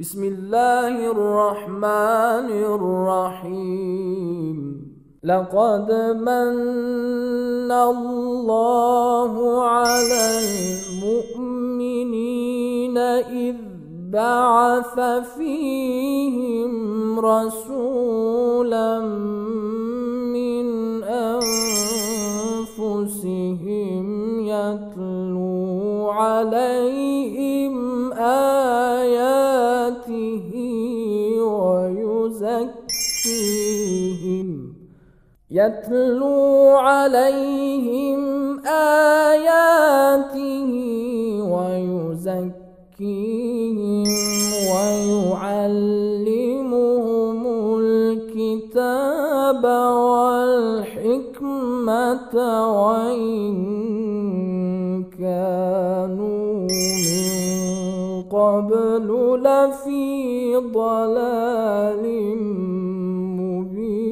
بسم الله الرحمن الرحيم لقد من الله على المؤمنين إذ بعث فيهم رسولا من أنفسهم يتلو عليهم آياته ويزكيهم ويعلمهم الكتاب والحكمة وإن كانوا من قبل لفي ضلال مبين.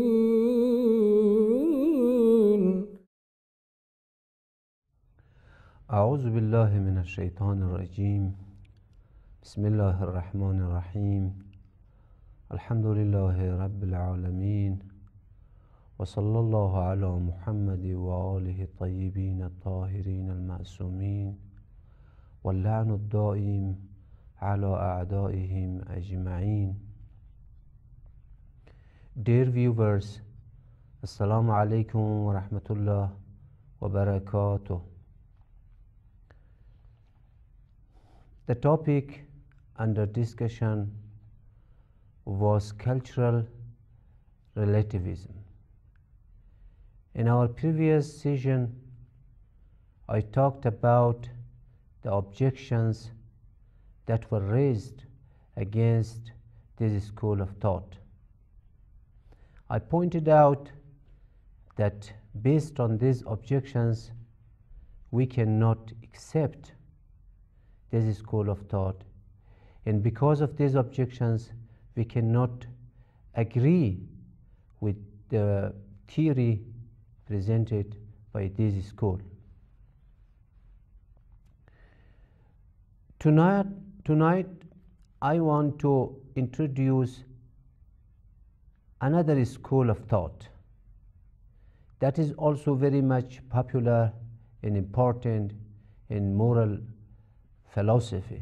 أعوذ بالله من الشيطان الرجيم. بسم الله الرحمن الرحيم. الحمد لله رب العالمين، وصلى الله على محمد وآله الطيبين الطاهرين المعصومين، واللعن الدائم على أعدائهم أجمعين. Dear viewers, Assalamu alaikum wa rahmatullah wa barakatuh. The topic under discussion was cultural relativism. In our previous session, I talked about the objections that were raised against this school of thought. I pointed out that based on these objections, we cannot accept this school of thought, and because of these objections, we cannot agree with the theory presented by this school. Tonight, I want to introduce another school of thought that is also very much popular and important in moral philosophy.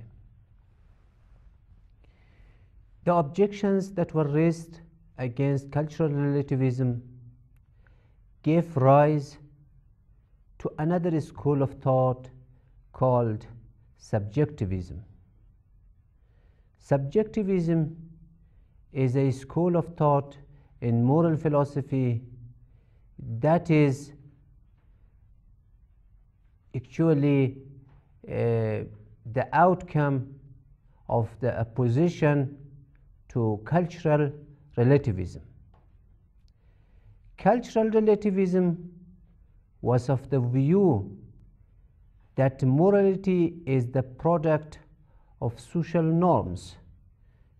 The objections that were raised against cultural relativism gave rise to another school of thought called subjectivism. Subjectivism is a school of thought in moral philosophy that is actually the outcome of the opposition to cultural relativism. Cultural relativism was of the view that morality is the product of social norms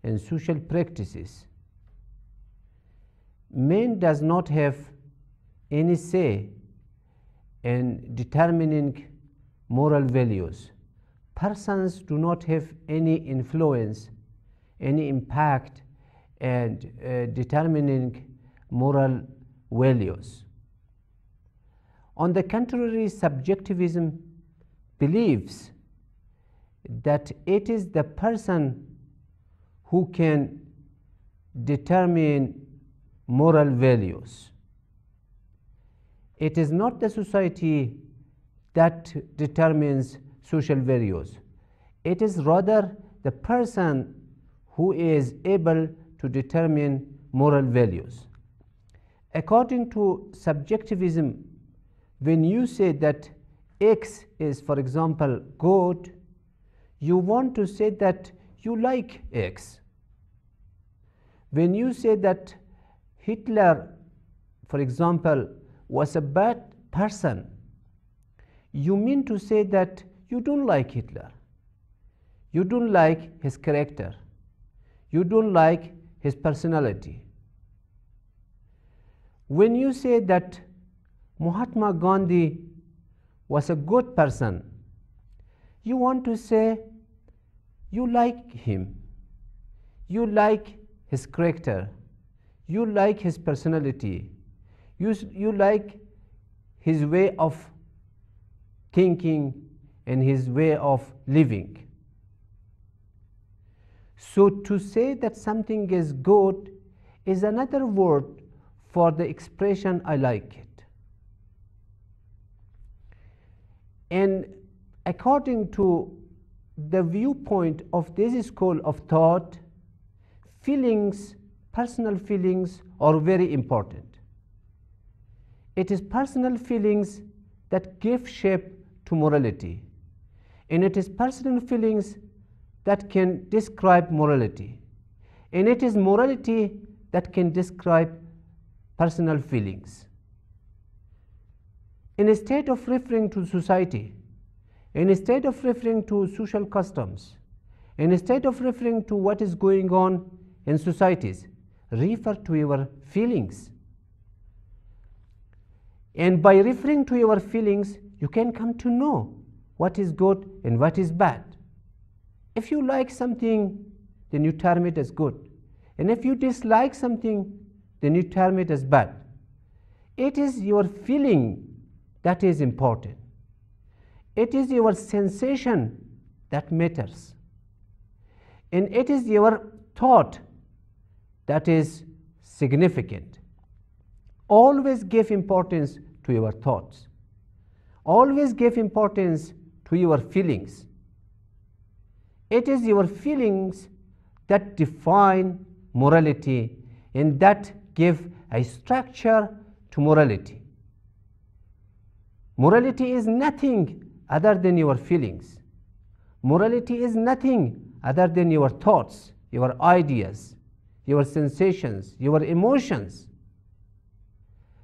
and social practices. Man does not have any say in determining moral values. Persons do not have any influence, any impact in determining moral values. On the contrary, subjectivism believes that it is the person who can determine moral values. It is not the society that determines social values. It is rather the person who is able to determine moral values. According to subjectivism, when you say that X is, for example, good, you want to say that you like X. When you say that Hitler, for example, was a bad person, you mean to say that you don't like Hitler. You don't like his character. You don't like his personality. When you say that Mahatma Gandhi was a good person, you want to say you like him. You like his character, you like his personality, you like his way of thinking and his way of living. So to say that something is good is another word for the expression I like it. And according to the viewpoint of this school of thought, feelings, personal feelings are very important. It is personal feelings that give shape to morality, and it is personal feelings that can describe morality, and it is morality that can describe personal feelings. Instead of referring to society, instead of referring to social customs, instead of referring to what is going on in societies, refer to your feelings. And by referring to your feelings, you can come to know what is good and what is bad. If you like something, then you term it as good. And if you dislike something, then you term it as bad. It is your feeling that is important. It is your sensation that matters. And it is your thought that is significant. Always give importance to your thoughts. Always give importance to your feelings. It is your feelings that define morality and that give a structure to morality. Morality is nothing other than your feelings. Morality is nothing other than your thoughts, your ideas, your sensations, your emotions.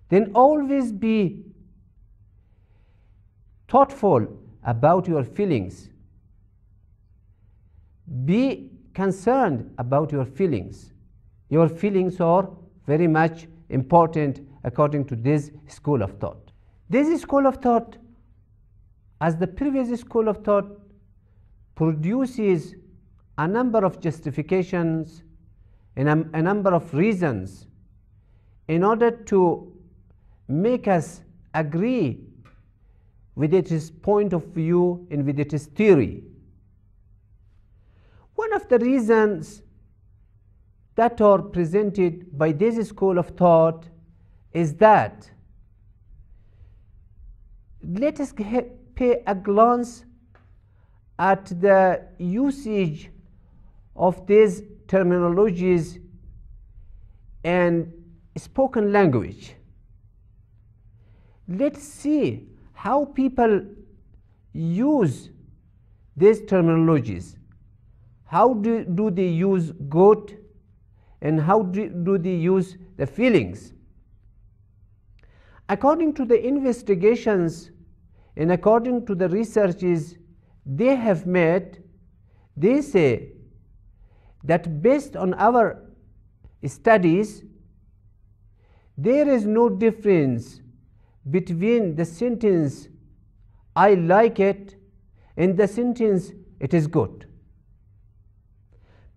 Then always be thoughtful about your feelings. Be concerned about your feelings. Your feelings are very much important according to this school of thought. This school of thought, as the previous school of thought, produces a number of justifications and a number of reasons in order to make us agree with its point of view and with its theory. One of the reasons that are presented by this school of thought is that let us pay a glance at the usage of these terminologies and spoken language. Let's see how people use these terminologies. How do they use good and how do they use the feelings? According to the investigations and according to the researches they have made, they say that based on our studies, there is no difference between the sentence I like it and the sentence it is good.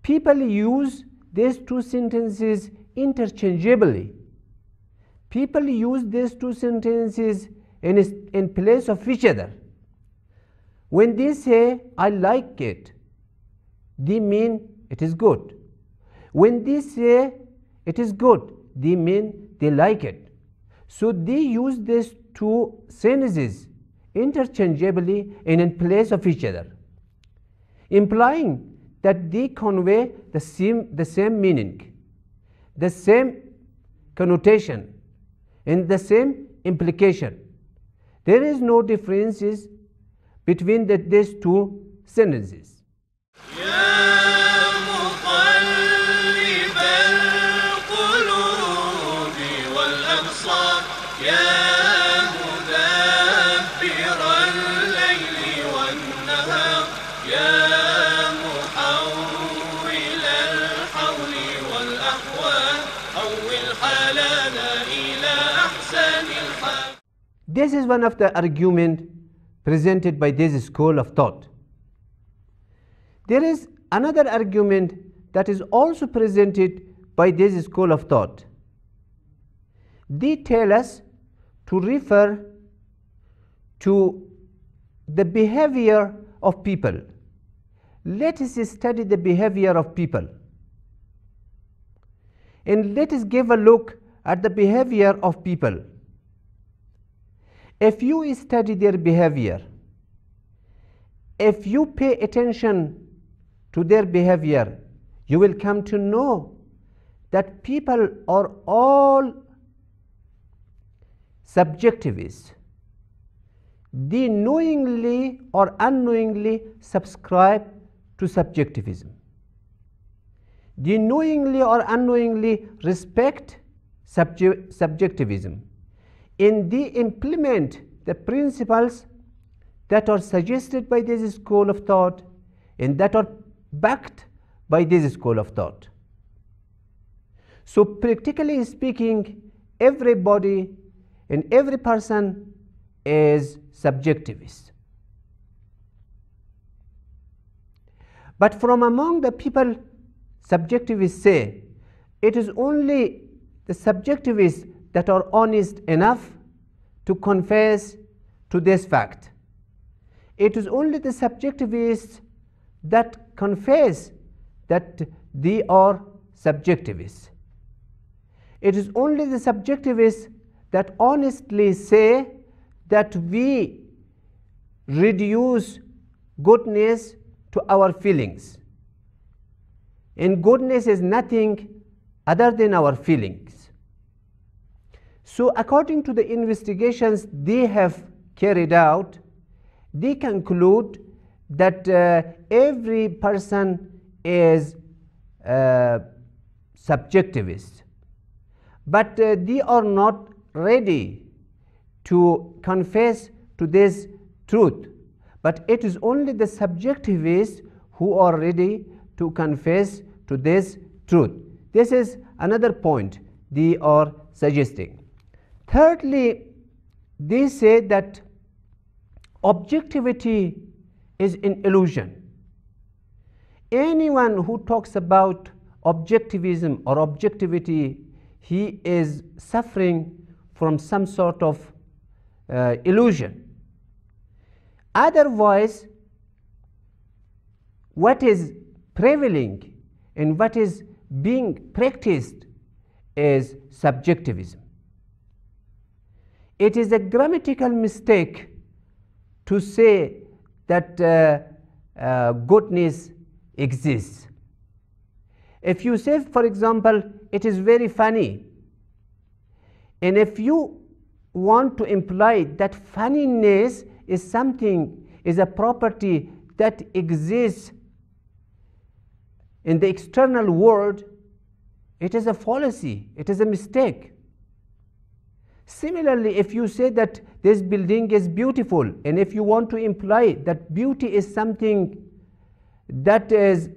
People use these two sentences interchangeably. People use these two sentences in place of each other. When they say I like it, they mean it is good. When they say it is good, they mean they like it. So they use these two sentences interchangeably and in place of each other, implying that they convey the same meaning, the same connotation, and the same implication. There is no differences between these two sentences. This is one of the arguments presented by this school of thought. There is another argument that is also presented by this school of thought. They tell us to refer to the behavior of people. Let us study the behavior of people, and let us give a look at the behavior of people. If you study their behavior, if you pay attention to their behavior, you will come to know that people are all subjectivists. They knowingly or unknowingly subscribe to subjectivism. They knowingly or unknowingly respect subjectivism, and they implement the principles that are suggested by this school of thought and that are backed by this school of thought. So practically speaking, everybody and every person is subjectivist. But from among the people, subjectivists say it is only the subjectivists that are honest enough to confess to this fact. It is only the subjectivists that confess that they are subjectivists. It is only the subjectivists that honestly say that we reduce goodness to our feelings, and goodness is nothing other than our feelings. So according to the investigations they have carried out, they conclude that every person is subjectivist, but they are not ready to confess to this truth. But it is only the subjectivists who are ready to confess to this truth. This is another point they are suggesting. Thirdly, they say that objectivity is an illusion. Anyone who talks about objectivism or objectivity, he is suffering from some sort of illusion. Otherwise, what is prevailing and what is being practiced is subjectivism. It is a grammatical mistake to say that goodness exists. If you say, for example, it is very funny, and if you want to imply that funniness is something, is a property that exists in the external world, it is a fallacy, it is a mistake. Similarly, if you say that this building is beautiful, and if you want to imply that beauty is something that is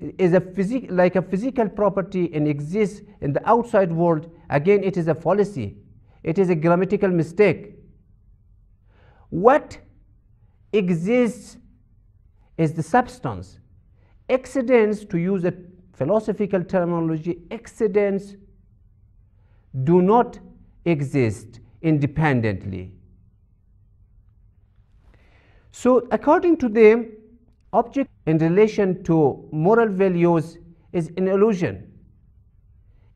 like a physical property and exists in the outside world, again it is a fallacy, it is a grammatical mistake. What exists is the substance. Accidents, to use a philosophical terminology, accidents do not exist independently. So according to them, object in relation to moral values is an illusion.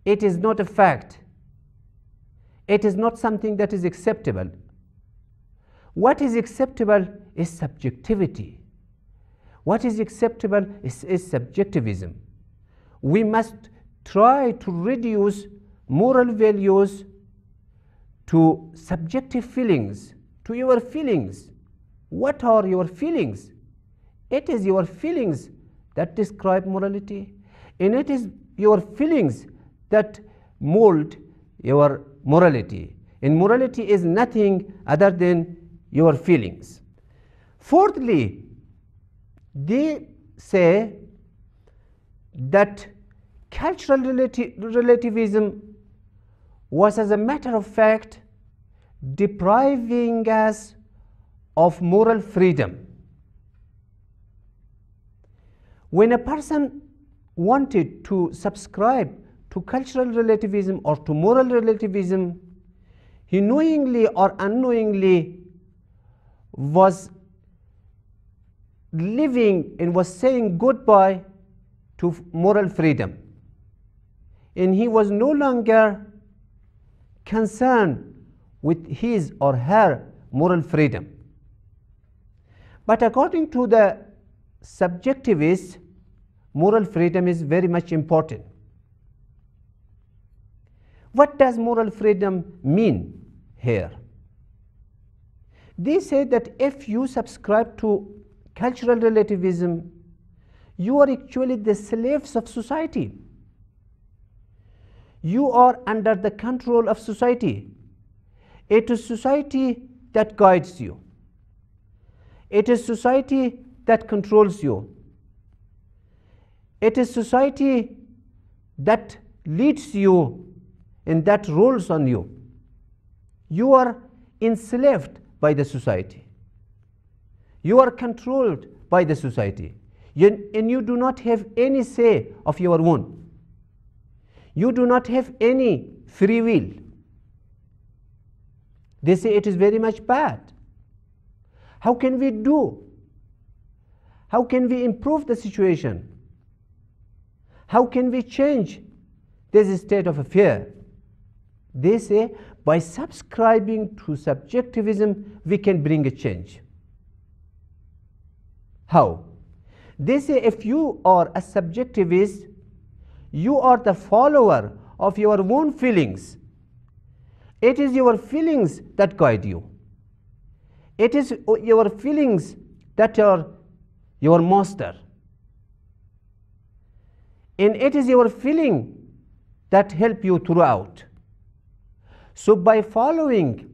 It is not a fact. It is not something that is acceptable. What is acceptable is subjectivity. What is acceptable is subjectivism. We must try to reduce moral values to subjective feelings, to your feelings. What are your feelings? It is your feelings that describe morality, and it is your feelings that mold your morality. And morality is nothing other than your feelings. Fourthly, they say that cultural relativism was, as a matter of fact, depriving us of moral freedom. When a person wanted to subscribe to cultural relativism or to moral relativism, he knowingly or unknowingly was living and was saying goodbye to moral freedom. And he was no longer concerned with his or her moral freedom. But according to the subjectivists, moral freedom is very much important. What does moral freedom mean here? They say that if you subscribe to cultural relativism, you are actually the slaves of society. You are under the control of society. It is society that guides you. It is society that controls you. It is society that leads you and that rules on you. You are enslaved by the society. You are controlled by the society. And you do not have any say of your own. You do not have any free will. They say it is very much bad. How can we do? How can we improve the situation? How can we change this state of affair? They say by subscribing to subjectivism, we can bring a change. How? They say if you are a subjectivist, you are the follower of your own feelings. It is your feelings that guide you. It is your feelings that are your master. And it is your feeling that help you throughout. So by following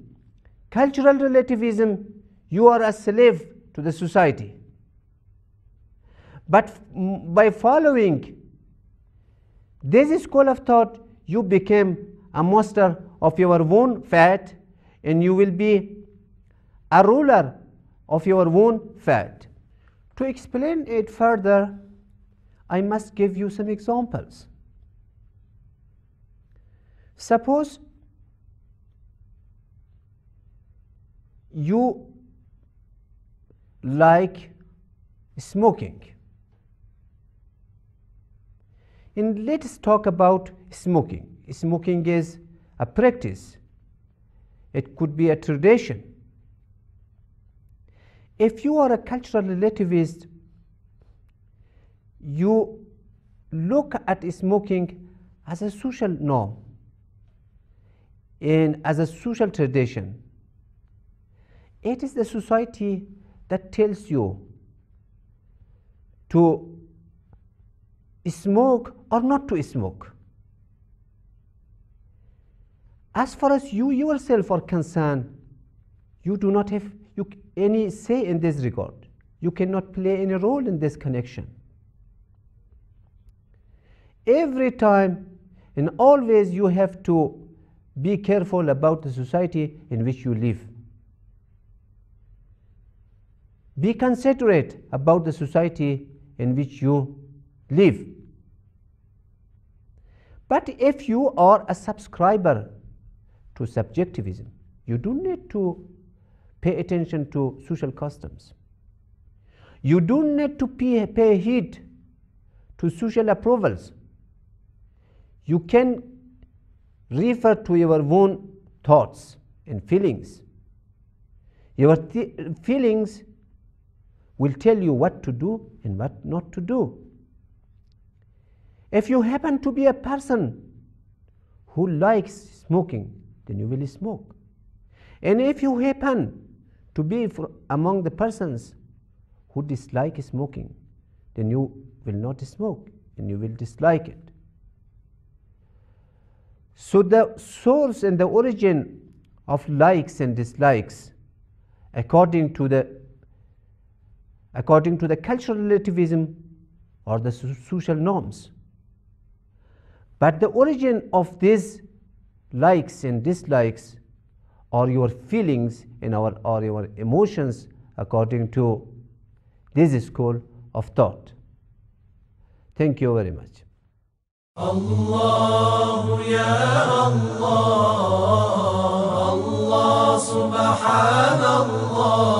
cultural relativism, you are a slave to the society. But by following this school of thought, you became a master of your own fate, and you will be a ruler of your own fate. To explain it further, I must give you some examples. Suppose you like smoking. And let's talk about smoking. Smoking is a practice. It could be a tradition. If you are a cultural relativist, you look at smoking as a social norm and as a social tradition. It is the society that tells you to smoke or not to smoke. As far as you yourself are concerned, you do not have any say in this regard. You cannot play any role in this connection. Every time and always you have to be careful about the society in which you live. Be considerate about the society in which you live. But if you are a subscriber to subjectivism, you don't need to pay attention to social customs. You don't need to pay heed to social approvals. You can refer to your own thoughts and feelings. Your feelings will tell you what to do and what not to do. If you happen to be a person who likes smoking, then you will smoke. And if you happen to be among the persons who dislike smoking, then you will not smoke and you will dislike it. So the source and the origin of likes and dislikes, according to the cultural relativism, are the social norms. But the origin of these likes and dislikes are your feelings and or your emotions, according to this school of thought. Thank you very much. الله يا الله الله سبحان الله